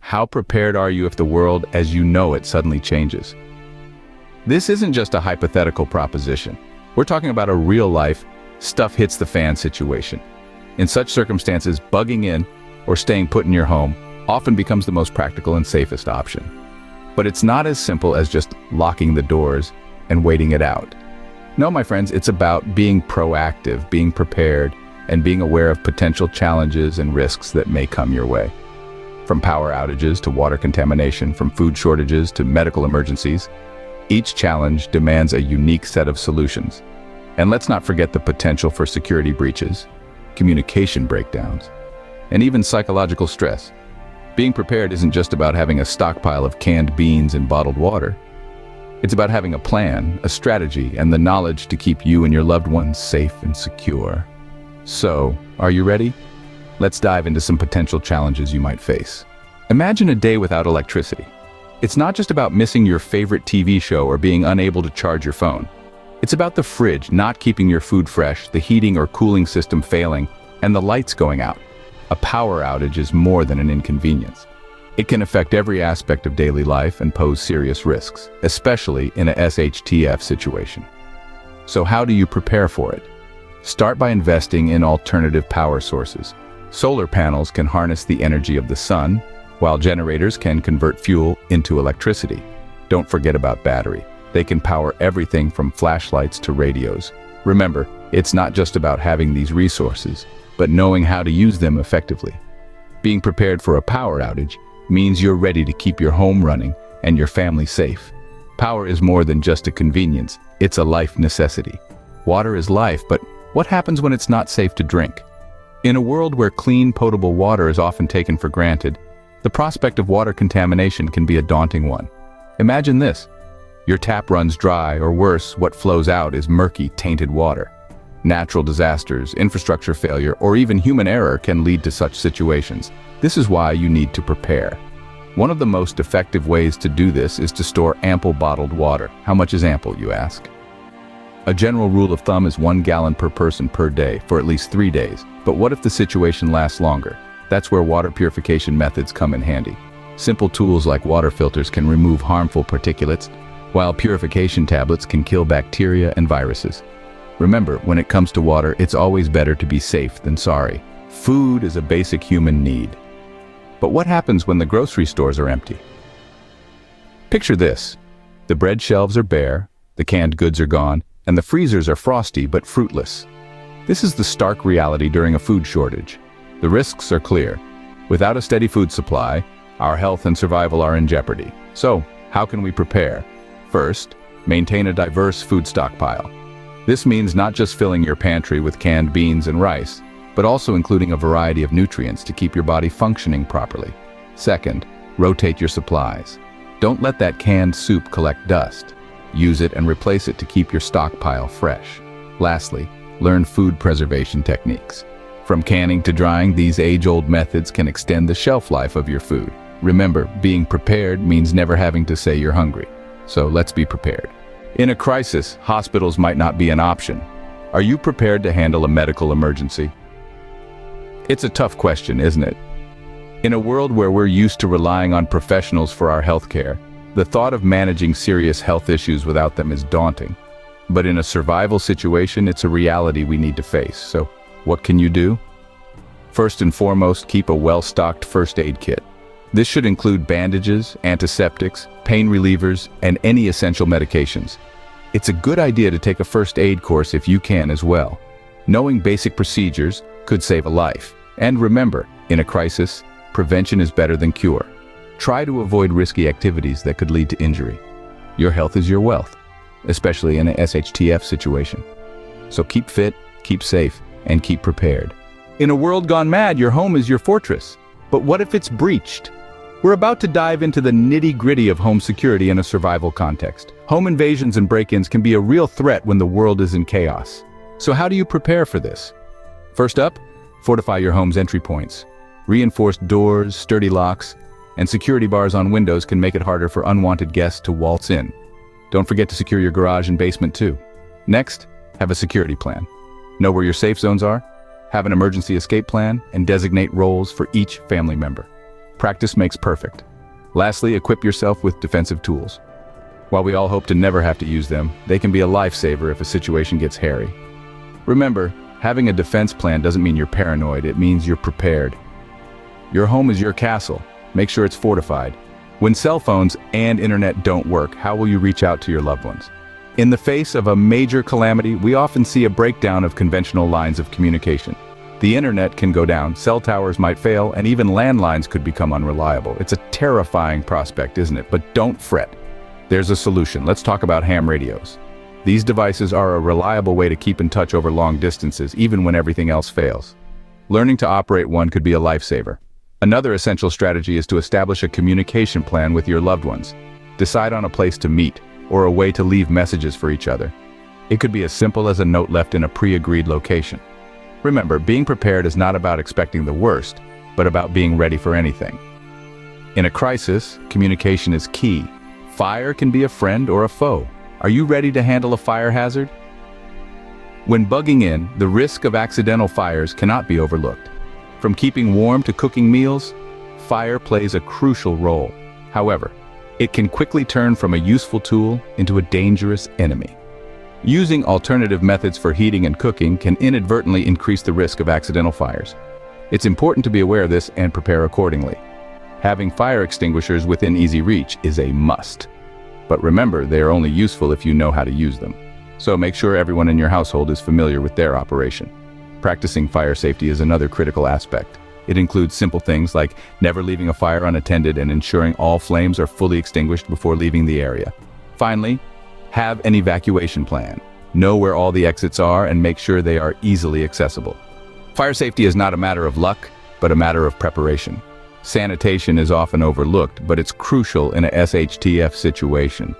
How prepared are you if the world as you know it suddenly changes? This isn't just a hypothetical proposition. We're talking about a real-life, stuff-hits-the-fan situation. In such circumstances, bugging in or staying put in your home often becomes the most practical and safest option. But it's not as simple as just locking the doors and waiting it out. No, my friends, it's about being proactive, being prepared, and being aware of potential challenges and risks that may come your way. From power outages to water contamination, from food shortages to medical emergencies, each challenge demands a unique set of solutions. And let's not forget the potential for security breaches, communication breakdowns, and even psychological stress. Being prepared isn't just about having a stockpile of canned beans and bottled water. It's about having a plan, a strategy, and the knowledge to keep you and your loved ones safe and secure. So, are you ready? Let's dive into some potential challenges you might face. Imagine a day without electricity. It's not just about missing your favorite TV show or being unable to charge your phone. It's about the fridge not keeping your food fresh, the heating or cooling system failing, and the lights going out. A power outage is more than an inconvenience. It can affect every aspect of daily life and pose serious risks, especially in a SHTF situation. So how do you prepare for it? Start by investing in alternative power sources. Solar panels can harness the energy of the sun, while generators can convert fuel into electricity. Don't forget about battery. They can power everything from flashlights to radios. Remember, it's not just about having these resources, but knowing how to use them effectively. Being prepared for a power outage means you're ready to keep your home running and your family safe. Power is more than just a convenience, it's a life necessity. Water is life, but what happens when it's not safe to drink? In a world where clean, potable water is often taken for granted, the prospect of water contamination can be a daunting one. Imagine this. Your tap runs dry, or worse, what flows out is murky, tainted water. Natural disasters, infrastructure failure, or even human error can lead to such situations. This is why you need to prepare. One of the most effective ways to do this is to store ample bottled water. How much is ample, you ask? A general rule of thumb is 1 gallon per person per day for at least 3 days. But what if the situation lasts longer? That's where water purification methods come in handy. Simple tools like water filters can remove harmful particulates, while purification tablets can kill bacteria and viruses. Remember, when it comes to water, it's always better to be safe than sorry. Food is a basic human need. But what happens when the grocery stores are empty? Picture this. The bread shelves are bare, the canned goods are gone, and the freezers are frosty but fruitless. This is the stark reality during a food shortage. The risks are clear. Without a steady food supply, our health and survival are in jeopardy. So, how can we prepare? First, maintain a diverse food stockpile. This means not just filling your pantry with canned beans and rice, but also including a variety of nutrients to keep your body functioning properly. Second, rotate your supplies. Don't let that canned soup collect dust. Use it and replace it to keep your stockpile fresh. Lastly, learn food preservation techniques. From canning to drying, these age-old methods can extend the shelf life of your food. Remember, being prepared means never having to say you're hungry. So let's be prepared. In a crisis, hospitals might not be an option. Are you prepared to handle a medical emergency? It's a tough question, isn't it? In a world where we're used to relying on professionals for our healthcare, the thought of managing serious health issues without them is daunting. But in a survival situation, it's a reality we need to face. So, what can you do? First and foremost, keep a well-stocked first aid kit. This should include bandages, antiseptics, pain relievers, and any essential medications. It's a good idea to take a first aid course if you can as well. Knowing basic procedures could save a life. And remember, in a crisis, prevention is better than cure. Try to avoid risky activities that could lead to injury. Your health is your wealth, especially in a SHTF situation. So keep fit, keep safe, and keep prepared. In a world gone mad, your home is your fortress. But what if it's breached? We're about to dive into the nitty-gritty of home security in a survival context. Home invasions and break-ins can be a real threat when the world is in chaos. So how do you prepare for this? First up, fortify your home's entry points. Reinforced doors, sturdy locks, and security bars on windows can make it harder for unwanted guests to waltz in. Don't forget to secure your garage and basement too. Next, have a security plan. Know where your safe zones are, have an emergency escape plan, and designate roles for each family member. Practice makes perfect. Lastly, equip yourself with defensive tools. While we all hope to never have to use them, they can be a lifesaver if a situation gets hairy. Remember, having a defense plan doesn't mean you're paranoid, it means you're prepared. Your home is your castle. Make sure it's fortified. When cell phones and internet don't work, how will you reach out to your loved ones? In the face of a major calamity, we often see a breakdown of conventional lines of communication. The internet can go down, cell towers might fail, and even landlines could become unreliable. It's a terrifying prospect, isn't it? But don't fret. There's a solution. Let's talk about ham radios. These devices are a reliable way to keep in touch over long distances, even when everything else fails. Learning to operate one could be a lifesaver. Another essential strategy is to establish a communication plan with your loved ones. Decide on a place to meet, or a way to leave messages for each other. It could be as simple as a note left in a pre-agreed location. Remember, being prepared is not about expecting the worst, but about being ready for anything. In a crisis, communication is key. Fire can be a friend or a foe. Are you ready to handle a fire hazard? When bugging in, the risk of accidental fires cannot be overlooked. From keeping warm to cooking meals, fire plays a crucial role. However, it can quickly turn from a useful tool into a dangerous enemy. Using alternative methods for heating and cooking can inadvertently increase the risk of accidental fires. It's important to be aware of this and prepare accordingly. Having fire extinguishers within easy reach is a must. But remember, they are only useful if you know how to use them. So make sure everyone in your household is familiar with their operation. Practicing fire safety is another critical aspect. It includes simple things like never leaving a fire unattended and ensuring all flames are fully extinguished before leaving the area. Finally, have an evacuation plan. Know where all the exits are and make sure they are easily accessible. Fire safety is not a matter of luck, but a matter of preparation. Sanitation is often overlooked, but it's crucial in a SHTF situation.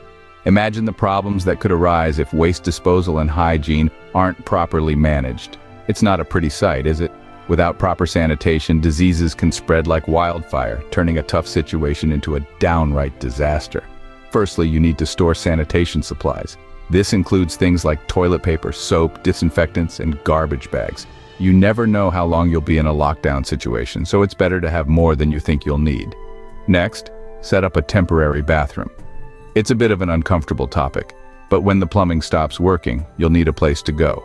Imagine the problems that could arise if waste disposal and hygiene aren't properly managed. It's not a pretty sight, is it? Without proper sanitation, diseases can spread like wildfire, turning a tough situation into a downright disaster. Firstly, you need to store sanitation supplies. This includes things like toilet paper, soap, disinfectants, and garbage bags. You never know how long you'll be in a lockdown situation, so it's better to have more than you think you'll need. Next, set up a temporary bathroom. It's a bit of an uncomfortable topic, but when the plumbing stops working, you'll need a place to go.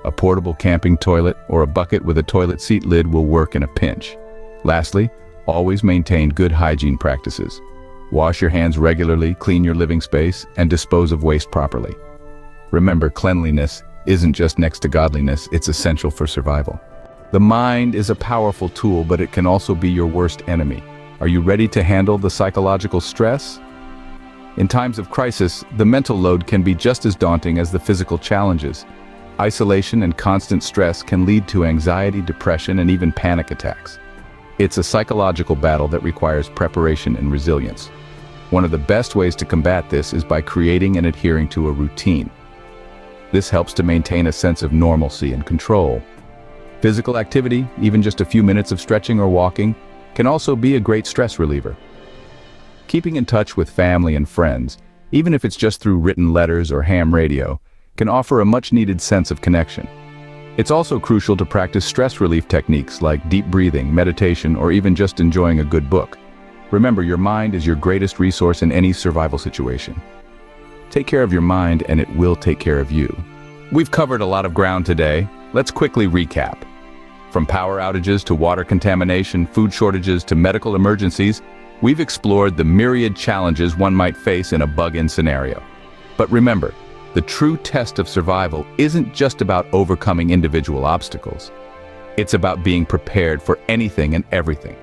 A portable camping toilet or a bucket with a toilet seat lid will work in a pinch. Lastly, always maintain good hygiene practices. Wash your hands regularly, clean your living space, and dispose of waste properly. Remember, cleanliness isn't just next to godliness, it's essential for survival. The mind is a powerful tool, but it can also be your worst enemy. Are you ready to handle the psychological stress? In times of crisis, the mental load can be just as daunting as the physical challenges. Isolation and constant stress can lead to anxiety, depression, and even panic attacks. It's a psychological battle that requires preparation and resilience. One of the best ways to combat this is by creating and adhering to a routine. This helps to maintain a sense of normalcy and control. Physical activity, even just a few minutes of stretching or walking, can also be a great stress reliever. Keeping in touch with family and friends, even if it's just through written letters or ham radio, can offer a much-needed sense of connection. It's also crucial to practice stress relief techniques like deep breathing, meditation, or even just enjoying a good book. Remember, your mind is your greatest resource in any survival situation. Take care of your mind and it will take care of you. We've covered a lot of ground today. Let's quickly recap. From power outages to water contamination, food shortages to medical emergencies, we've explored the myriad challenges one might face in a bug-in scenario. But remember, the true test of survival isn't just about overcoming individual obstacles. It's about being prepared for anything and everything.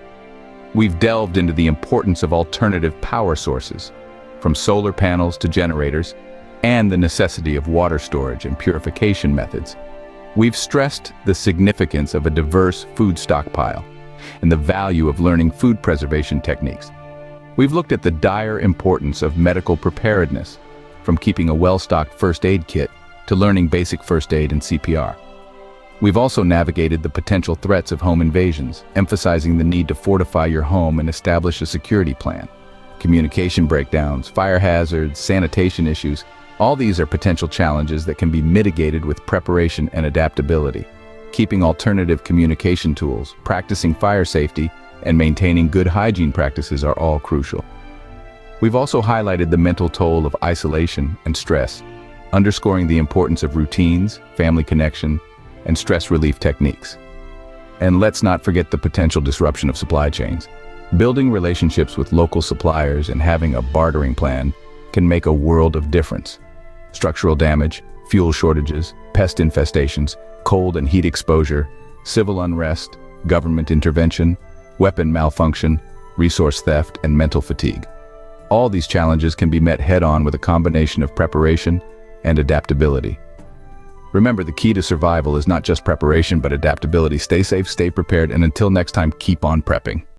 We've delved into the importance of alternative power sources, from solar panels to generators, and the necessity of water storage and purification methods. We've stressed the significance of a diverse food stockpile and the value of learning food preservation techniques. We've looked at the dire importance of medical preparedness, from keeping a well-stocked first aid kit to learning basic first aid and CPR. We've also navigated the potential threats of home invasions, emphasizing the need to fortify your home and establish a security plan. Communication breakdowns, fire hazards, sanitation issues, all these are potential challenges that can be mitigated with preparation and adaptability. Keeping alternative communication tools, practicing fire safety, and maintaining good hygiene practices are all crucial. We've also highlighted the mental toll of isolation and stress, underscoring the importance of routines, family connection, and stress relief techniques. And let's not forget the potential disruption of supply chains. Building relationships with local suppliers and having a bartering plan can make a world of difference. Structural damage, fuel shortages, pest infestations, cold and heat exposure, civil unrest, government intervention, weapon malfunction, resource theft, and mental fatigue. All these challenges can be met head-on with a combination of preparation and adaptability. Remember, the key to survival is not just preparation, but adaptability. Stay safe, stay prepared, and until next time, keep on prepping.